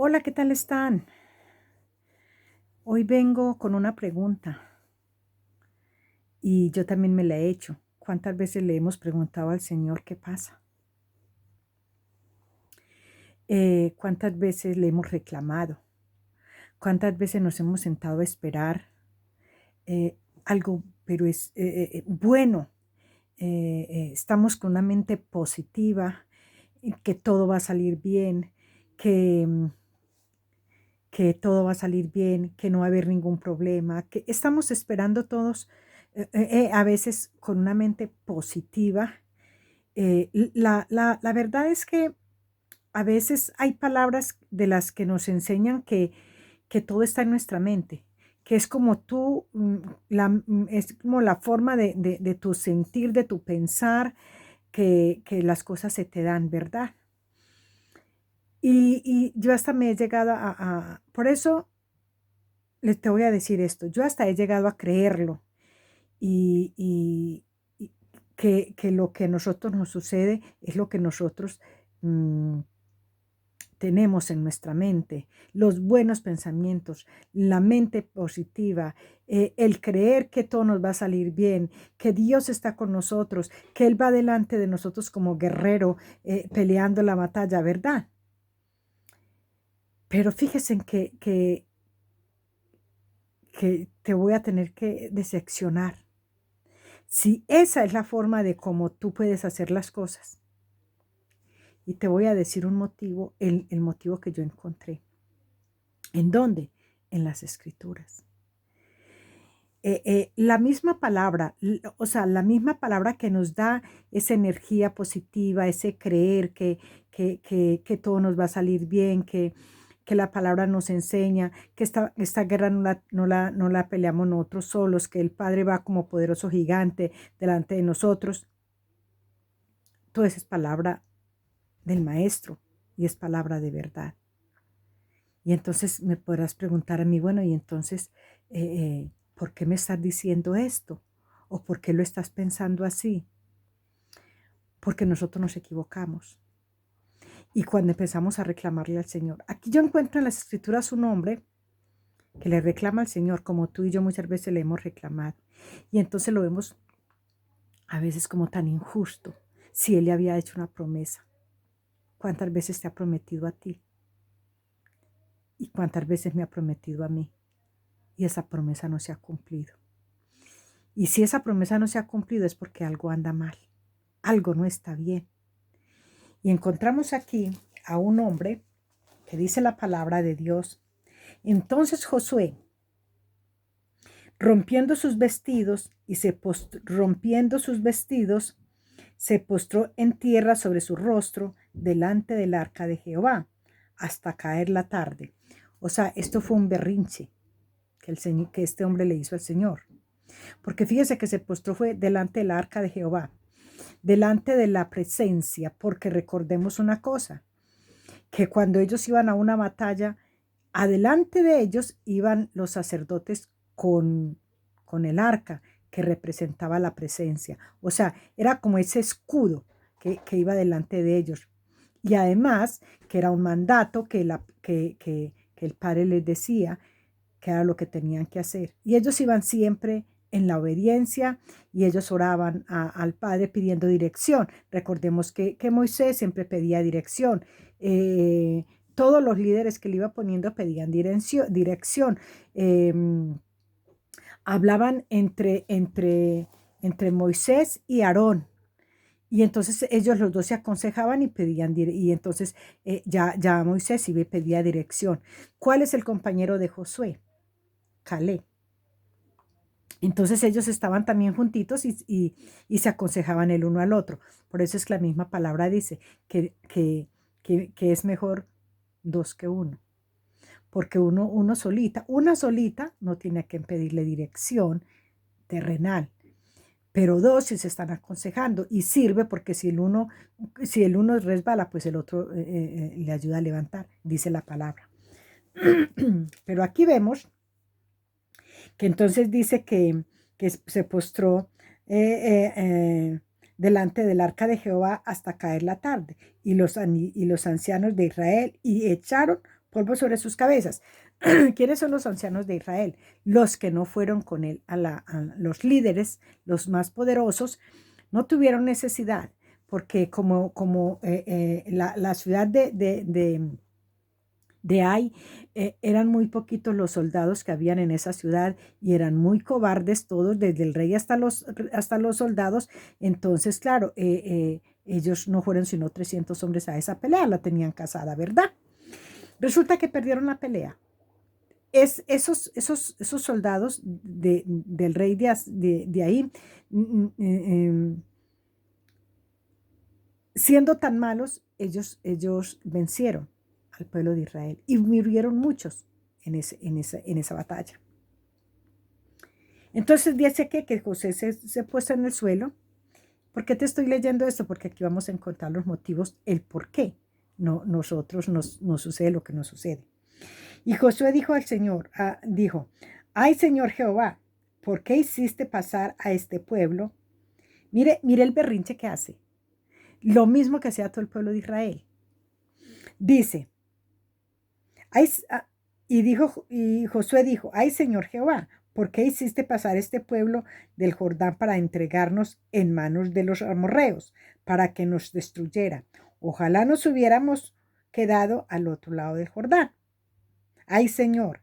Hola, ¿qué tal están? Hoy vengo con una pregunta y yo también me la he hecho. ¿Cuántas veces le hemos preguntado al Señor qué pasa? ¿Cuántas veces le hemos reclamado? ¿Cuántas veces nos hemos sentado a esperar algo, pero es bueno? Estamos con una mente positiva, y que todo va a salir bien, que, que todo va a salir bien, que no va a haber ningún problema, que estamos esperando todos a veces con una mente positiva. La verdad es que a veces hay palabras de las que nos enseñan que todo está en nuestra mente, que es como tú, es como la forma de tu sentir, de tu pensar, que las cosas se te dan, ¿verdad? Y yo hasta me he llegado por eso les te voy a decir esto, yo hasta he llegado a creerlo y que lo que a nosotros nos sucede es lo que nosotros mm, tenemos en nuestra mente, los buenos pensamientos, la mente positiva, el creer que todo nos va a salir bien, que Dios está con nosotros, que Él va delante de nosotros como guerrero peleando la batalla, ¿verdad? Pero fíjense en que te voy a tener que decepcionar. Si esa es la forma de cómo tú puedes hacer las cosas, y te voy a decir un motivo, el motivo que yo encontré. ¿En dónde? En las escrituras. La misma palabra, o sea, la misma palabra que nos da esa energía positiva, ese creer que todo nos va a salir bien, que la palabra nos enseña, que esta guerra no la peleamos nosotros solos, que el Padre va como poderoso gigante delante de nosotros. Todo eso es palabra del Maestro y es palabra de verdad. Y entonces me podrás preguntar a mí, bueno, y entonces, ¿por qué me estás diciendo esto? ¿O por qué lo estás pensando así? Porque nosotros nos equivocamos. Y cuando empezamos a reclamarle al Señor, aquí yo encuentro en las Escrituras un hombre que le reclama al Señor, como tú y yo muchas veces le hemos reclamado. Y entonces lo vemos a veces como tan injusto, si Él le había hecho una promesa. ¿Cuántas veces te ha prometido a ti? ¿Y cuántas veces me ha prometido a mí? Y esa promesa no se ha cumplido. Y si esa promesa no se ha cumplido es porque algo anda mal, algo no está bien. Y encontramos aquí a un hombre que dice la palabra de Dios. Entonces Josué, rompiendo sus vestidos, se postró en tierra sobre su rostro delante del arca de Jehová hasta caer la tarde. O sea, esto fue un berrinche que este hombre le hizo al Señor. Porque fíjese que se postró fue delante del arca de Jehová, delante de la presencia, porque recordemos una cosa, que cuando ellos iban a una batalla, adelante de ellos iban los sacerdotes con el arca que representaba la presencia. O sea, era como ese escudo que iba delante de ellos. Y además que era un mandato que el padre les decía que era lo que tenían que hacer. Y ellos iban siempre en la obediencia y ellos oraban al Padre pidiendo dirección. Recordemos que Moisés siempre pedía dirección. Todos los líderes que le iba poniendo pedían dirección. Eh, Hablaban entre Moisés y Aarón. Y entonces ellos los dos se aconsejaban y pedían, y entonces ya Moisés iba y pedía dirección. ¿Cuál es el compañero de Josué? Caleb. Entonces ellos estaban también juntitos y se aconsejaban el uno al otro. Por eso es que la misma palabra dice que es mejor dos que uno. Porque una solita no tiene que pedirle dirección terrenal. Pero dos sí se están aconsejando y sirve porque si el uno resbala, pues el otro le ayuda a levantar, dice la palabra. Pero aquí vemos que entonces dice que se postró delante del arca de Jehová hasta caer la tarde, y los ancianos de Israel y echaron polvo sobre sus cabezas. ¿Quiénes son los ancianos de Israel? Los que no fueron con él, los líderes, los más poderosos, no tuvieron necesidad, porque la ciudad de Ai, eran muy poquitos los soldados que habían en esa ciudad y eran muy cobardes todos, desde el rey hasta los soldados. Entonces, claro, ellos no fueron sino 300 hombres a esa pelea, la tenían casada, ¿verdad? Resulta que perdieron la pelea. Esos soldados del rey de ahí, siendo tan malos, ellos vencieron al pueblo de Israel y murieron muchos en esa batalla. Entonces dice que José se puso en el suelo. ¿Por qué te estoy leyendo esto? Porque aquí vamos a encontrar los motivos, el por qué nosotros nos sucede lo que nos sucede. Y Josué dijo al Señor, dijo, ay Señor Jehová, ¿por qué hiciste pasar a este pueblo? Mire el berrinche que hace. Lo mismo que hacía todo el pueblo de Israel. Dice, y Josué dijo, ay Señor Jehová, ¿por qué hiciste pasar este pueblo del Jordán para entregarnos en manos de los amorreos, para que nos destruyera? Ojalá nos hubiéramos quedado al otro lado del Jordán. Ay Señor,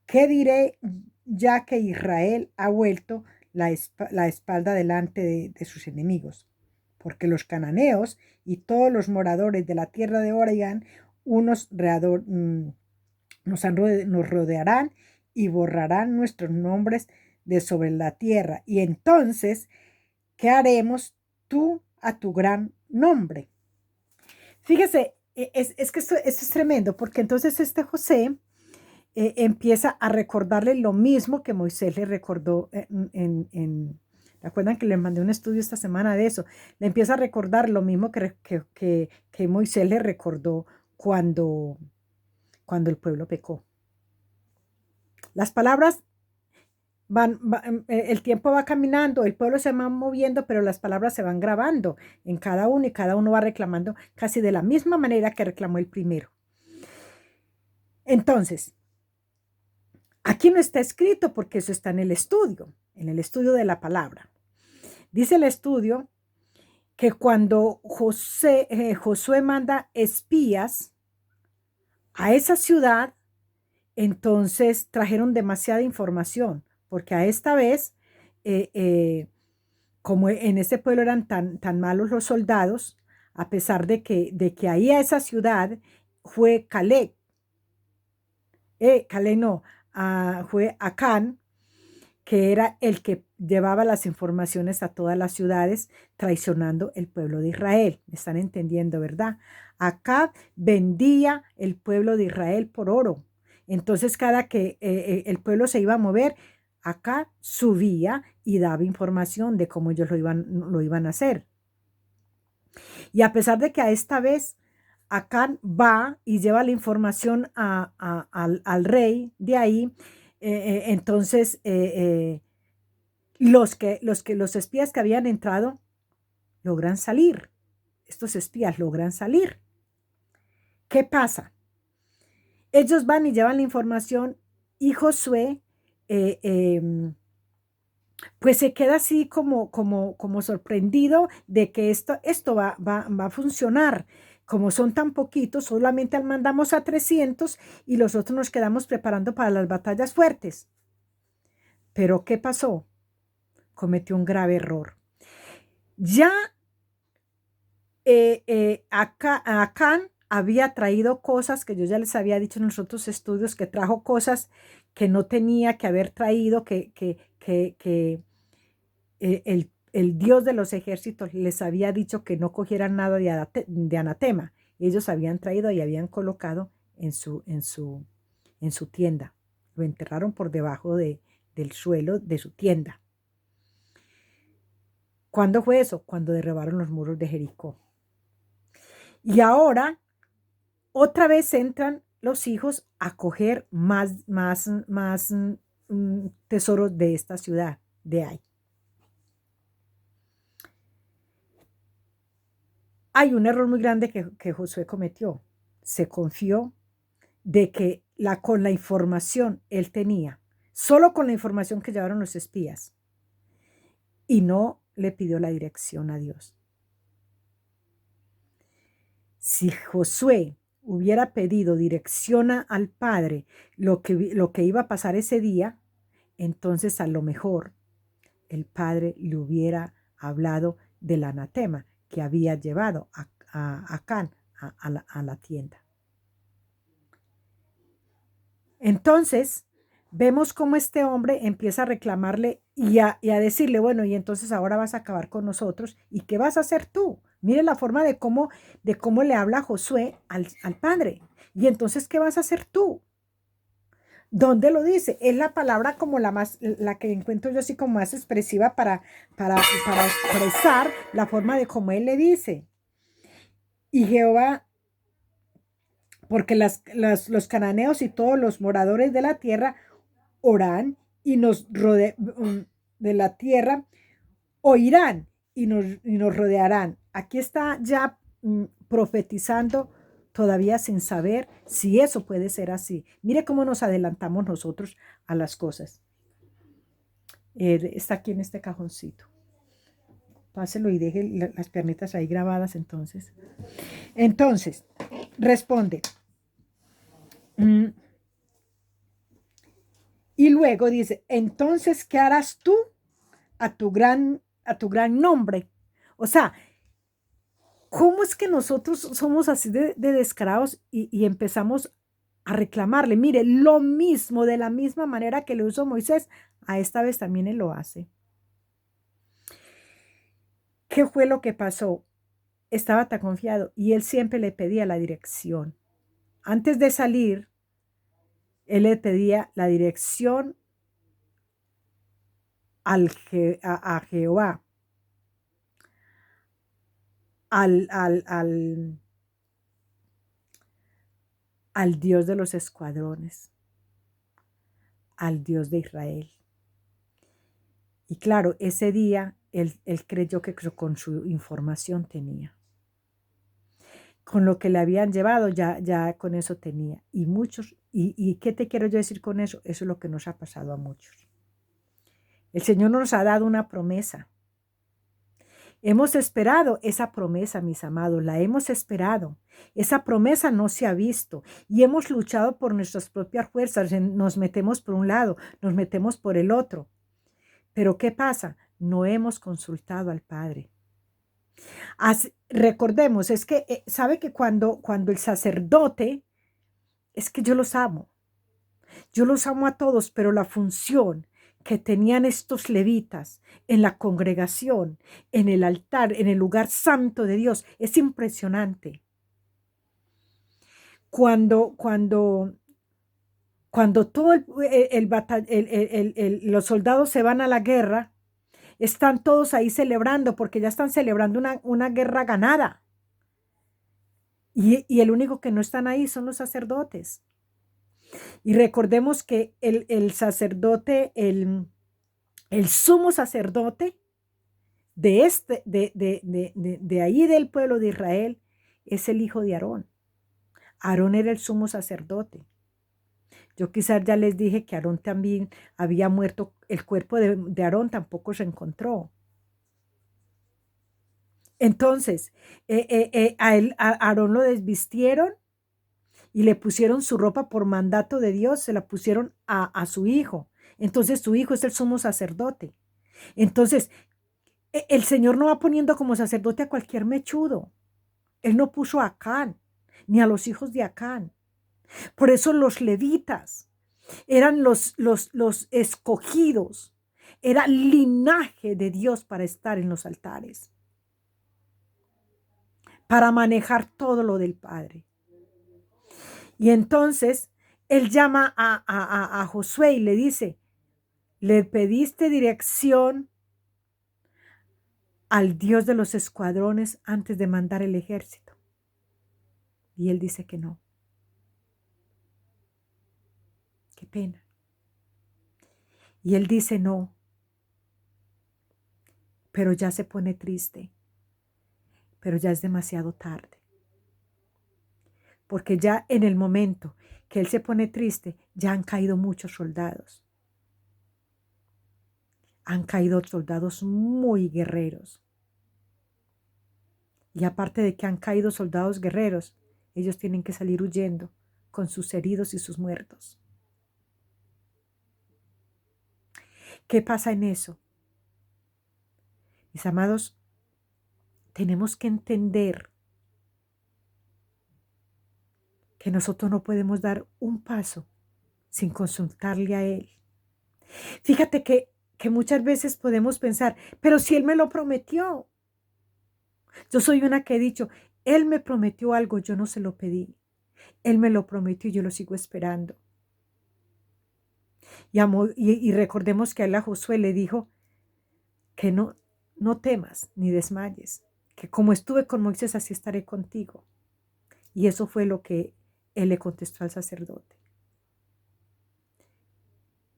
¿qué diré ya que Israel ha vuelto la espalda delante de sus enemigos? Porque los cananeos y todos los moradores de la tierra de Orán, nos rodearán y borrarán nuestros nombres de sobre la tierra. Y entonces, ¿qué haremos tú a tu gran nombre? Fíjese, es que esto es tremendo, porque entonces este José empieza a recordarle lo mismo que Moisés le recordó ¿recuerdan que les mandé un estudio esta semana de eso? Le empieza a recordar lo mismo que Moisés le recordó cuando el pueblo pecó. Las palabras el tiempo va caminando, el pueblo se va moviendo, pero las palabras se van grabando en cada uno y cada uno va reclamando casi de la misma manera que reclamó el primero. Entonces, aquí no está escrito porque eso está en el estudio de la palabra. Dice el estudio que cuando Josué manda espías a esa ciudad, entonces trajeron demasiada información, porque a esta vez, como en ese pueblo eran tan malos los soldados, a pesar de que ahí a esa ciudad fue Caleb, no, fue Acán, que era el que llevaba las informaciones a todas las ciudades, traicionando el pueblo de Israel. ¿Me están entendiendo, verdad? Acab vendía el pueblo de Israel por oro. Entonces, cada que el pueblo se iba a mover, acá subía y daba información de cómo ellos lo iban a hacer. Y a pesar de que a esta vez Acán va y lleva la información al rey de ahí, entonces los espías que habían entrado logran salir. Estos espías logran salir. ¿Qué pasa? Ellos van y llevan la información y Josué pues se queda así como sorprendido de que esto va a funcionar. Como son tan poquitos, solamente mandamos a 300 y los otros nos quedamos preparando para las batallas fuertes. Pero ¿qué pasó? Cometió un grave error. Ya Acán había traído cosas que yo ya les había dicho en los otros estudios, que trajo cosas que no tenía que haber traído, que el Dios de los ejércitos les había dicho que no cogieran nada de anatema. Ellos habían traído y habían colocado en su tienda. Lo enterraron por debajo del suelo de su tienda. ¿Cuándo fue eso? Cuando derribaron los muros de Jericó. Y ahora, otra vez entran los hijos a coger más tesoros de esta ciudad de Ai. Hay un error muy grande que Josué cometió. Se confió de que con la información él tenía, solo con la información que llevaron los espías, y no le pidió la dirección a Dios. Si Josué hubiera pedido dirección al Padre lo que iba a pasar ese día, entonces a lo mejor el Padre le hubiera hablado del anatema que había llevado a Acán a la tienda. Entonces, vemos cómo este hombre empieza a reclamarle y a decirle, bueno, y entonces ahora vas a acabar con nosotros, ¿y qué vas a hacer tú? Mire la forma de cómo le habla Josué al padre. Y entonces, ¿qué vas a hacer tú? ¿Dónde lo dice? Es la palabra como la que encuentro yo así como más expresiva para expresar la forma de cómo él le dice. Y Jehová, porque los cananeos y todos los moradores de la tierra orarán y de la tierra oirán y nos rodearán. Aquí está ya profetizando todavía sin saber si eso puede ser así. Mire cómo nos adelantamos nosotros a las cosas. Está aquí en este cajoncito. Páselo y deje las piernitas ahí grabadas entonces. Entonces, responde. Y luego dice, entonces, ¿qué harás tú a tu gran nombre? O sea, ¿cómo es que nosotros somos así de descarados y empezamos a reclamarle? Mire, lo mismo, de la misma manera que lo hizo Moisés, a esta vez también él lo hace. ¿Qué fue lo que pasó? Estaba tan confiado y él siempre le pedía la dirección. Antes de salir, él le pedía la dirección a Jehová, al Dios de los escuadrones, al Dios de Israel. Y claro, ese día él creyó que con su información tenía. Con lo que le habían llevado, ya con eso tenía. Y muchos, ¿y qué te quiero yo decir con eso? Eso es lo que nos ha pasado a muchos. El Señor nos ha dado una promesa. Hemos esperado esa promesa, mis amados, la hemos esperado. Esa promesa no se ha visto y hemos luchado por nuestras propias fuerzas. Nos metemos por un lado, nos metemos por el otro. Pero ¿qué pasa? No hemos consultado al Padre. Recordemos, es que, ¿sabe que cuando el sacerdote, es que yo los amo a todos, pero la función que tenían estos levitas en la congregación, en el altar, en el lugar santo de Dios, es impresionante. Cuando todo los soldados se van a la guerra, están todos ahí celebrando porque ya están celebrando una guerra ganada. Y el único que no están ahí son los sacerdotes. Y recordemos que el sacerdote, el sumo sacerdote de ahí del pueblo de Israel es el hijo de Aarón. Aarón era el sumo sacerdote. Yo quizás ya les dije que Aarón también había muerto, el cuerpo de Aarón tampoco se encontró. Entonces, a Aarón lo desvistieron y le pusieron su ropa por mandato de Dios, se la pusieron a su hijo. Entonces su hijo es el sumo sacerdote. Entonces, el Señor no va poniendo como sacerdote a cualquier mechudo. Él no puso a Acán, ni a los hijos de Acán. Por eso los levitas eran los escogidos. Era linaje de Dios para estar en los altares, para manejar todo lo del Padre. Y entonces él llama a Josué y le dice, ¿le pediste dirección al Dios de los escuadrones antes de mandar el ejército? Y él dice que no. Qué pena. Y él dice no, pero ya se pone triste, pero ya es demasiado tarde. porque ya en el momento que él se pone triste, ya han caído muchos soldados. Han caído soldados muy guerreros. Y aparte de que han caído soldados guerreros, ellos tienen que salir huyendo con sus heridos y sus muertos. ¿Qué pasa en eso? Mis amados, tenemos que entender que nosotros no podemos dar un paso sin consultarle a Él. Fíjate que muchas veces podemos pensar, pero si Él me lo prometió. Yo soy una que he dicho, Él me prometió algo, yo no se lo pedí. Él me lo prometió y yo lo sigo esperando. Y recordemos que a Josué le dijo que no temas ni desmayes, que como estuve con Moisés, así estaré contigo. Y eso fue lo que él le contestó al sacerdote.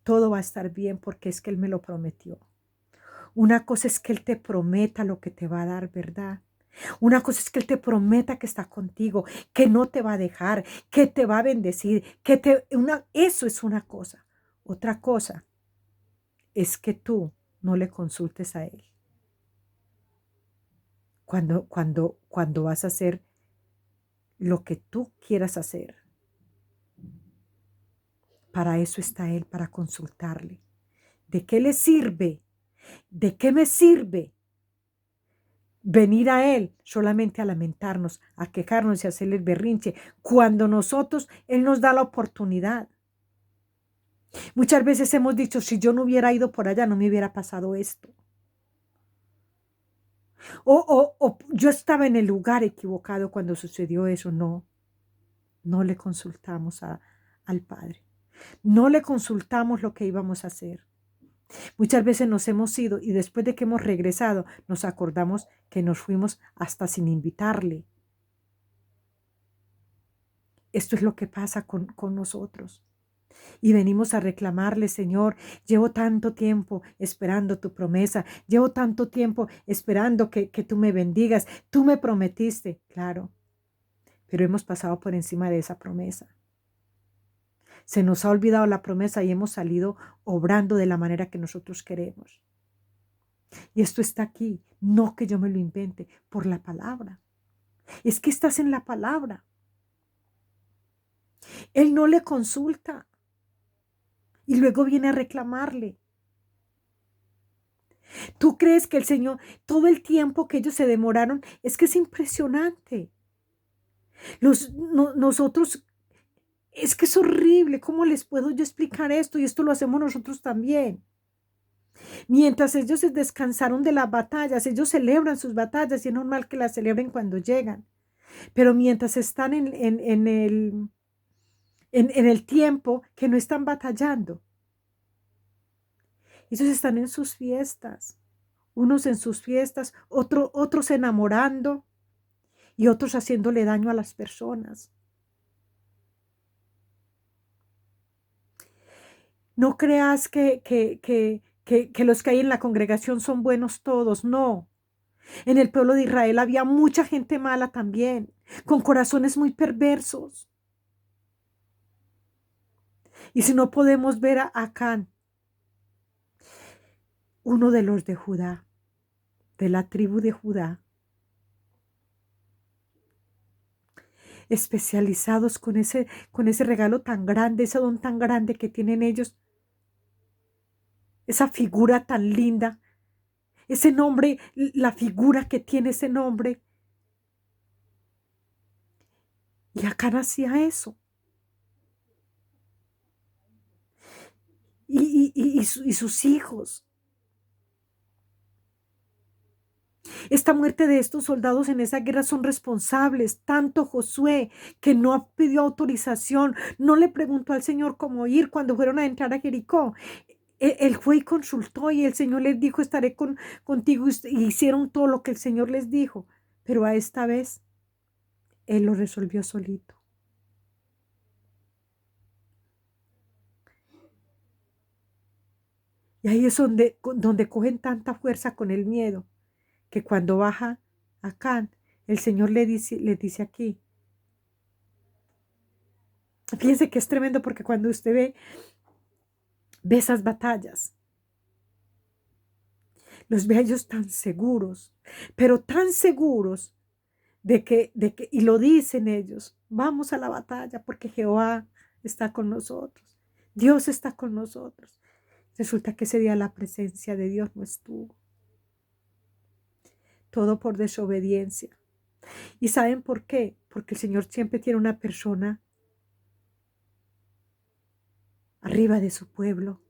Todo va a estar bien porque es que Él me lo prometió. Una cosa es que Él te prometa lo que te va a dar, ¿verdad? Una cosa es que Él te prometa que está contigo, que no te va a dejar, que te va a bendecir, eso es una cosa. Otra cosa es que tú no le consultes a Él. Cuando vas a hacer lo que tú quieras hacer. Para eso está Él, para consultarle. ¿De qué le sirve? ¿De qué me sirve venir a Él solamente a lamentarnos, a quejarnos y a hacerle el berrinche, cuando Él nos da la oportunidad? Muchas veces hemos dicho, si yo no hubiera ido por allá, no me hubiera pasado esto. O yo estaba en el lugar equivocado cuando sucedió eso. No le consultamos al Padre. No le consultamos lo que íbamos a hacer. Muchas veces nos hemos ido y después de que hemos regresado, nos acordamos que nos fuimos hasta sin invitarle. Esto es lo que pasa con nosotros. Y venimos a reclamarle, Señor, llevo tanto tiempo esperando tu promesa, llevo tanto tiempo esperando que tú me bendigas, tú me prometiste, claro, pero hemos pasado por encima de esa promesa. Se nos ha olvidado la promesa y hemos salido obrando de la manera que nosotros queremos. Y esto está aquí, no que yo me lo invente, por la palabra. Es que estás en la palabra. Él no le consulta y luego viene a reclamarle. ¿Tú crees que el Señor, todo el tiempo que ellos se demoraron, es que es impresionante? Nosotros, es que es horrible. ¿Cómo les puedo yo explicar esto? Y esto lo hacemos nosotros también. Mientras ellos se descansaron de las batallas, ellos celebran sus batallas y es normal que las celebren cuando llegan. Pero mientras están en el tiempo que no están batallando, ellos están en sus fiestas, unos en sus fiestas, otros enamorando y otros haciéndole daño a las personas. No creas que los que hay en la congregación son buenos todos, no. En el pueblo de Israel había mucha gente mala también, con corazones muy perversos. Y si no podemos ver a Acán, uno de los de Judá, de la tribu de Judá, especializados con ese regalo tan grande, ese don tan grande que tienen ellos, esa figura tan linda, ese nombre, la figura que tiene ese nombre. Y Acán hacía eso. Y sus hijos. Esta muerte de estos soldados en esa guerra son responsables, tanto Josué, que no pidió autorización, no le preguntó al Señor cómo ir cuando fueron a entrar a Jericó. Él fue y consultó y el Señor les dijo, estaré contigo, y hicieron todo lo que el Señor les dijo, pero a esta vez Él lo resolvió solito. Y ahí es donde cogen tanta fuerza con el miedo, que cuando baja Acán, el Señor le dice aquí, Fíjense que es tremendo porque cuando usted ve esas batallas, los ve a ellos tan seguros, pero tan seguros y lo dicen ellos, vamos a la batalla porque Jehová está con nosotros, Dios está con nosotros. Resulta que ese día la presencia de Dios no estuvo, todo por desobediencia. ¿Y saben por qué? Porque el Señor siempre tiene una persona arriba de su pueblo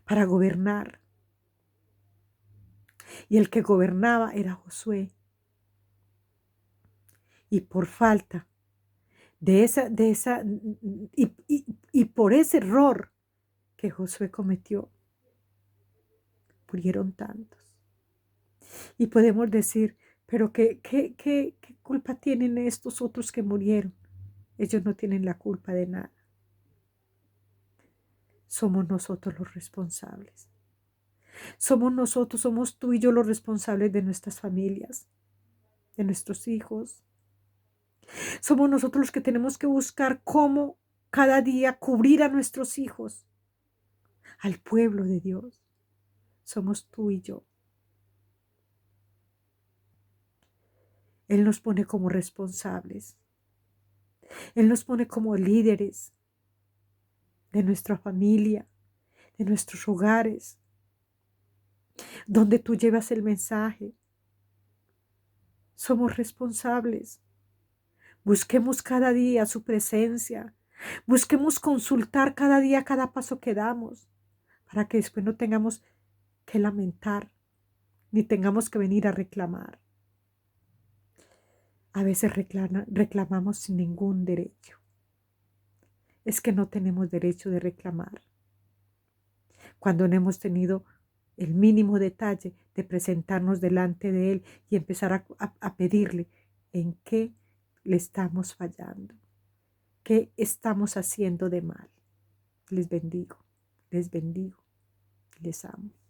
para gobernar. Y el que gobernaba era Josué. Y por falta y por ese error que Josué cometió, murieron tantos. Y podemos decir, pero ¿qué culpa tienen estos otros que murieron? Ellos no tienen la culpa de nada. Somos nosotros los responsables. Somos nosotros, somos tú y yo los responsables de nuestras familias, de nuestros hijos. Somos nosotros los que tenemos que buscar cómo cada día cubrir a nuestros hijos, al pueblo de Dios. Somos tú y yo. Él nos pone como responsables. Él nos pone como líderes de nuestra familia, de nuestros hogares, donde tú llevas el mensaje. Somos responsables. Busquemos cada día su presencia. Busquemos consultar cada día cada paso que damos para que después no tengamos que lamentar ni tengamos que venir a reclamar. A veces reclamamos sin ningún derecho. Es que no tenemos derecho de reclamar cuando no hemos tenido el mínimo detalle de presentarnos delante de Él y empezar a pedirle en qué le estamos fallando, qué estamos haciendo de mal. Les bendigo, les amo.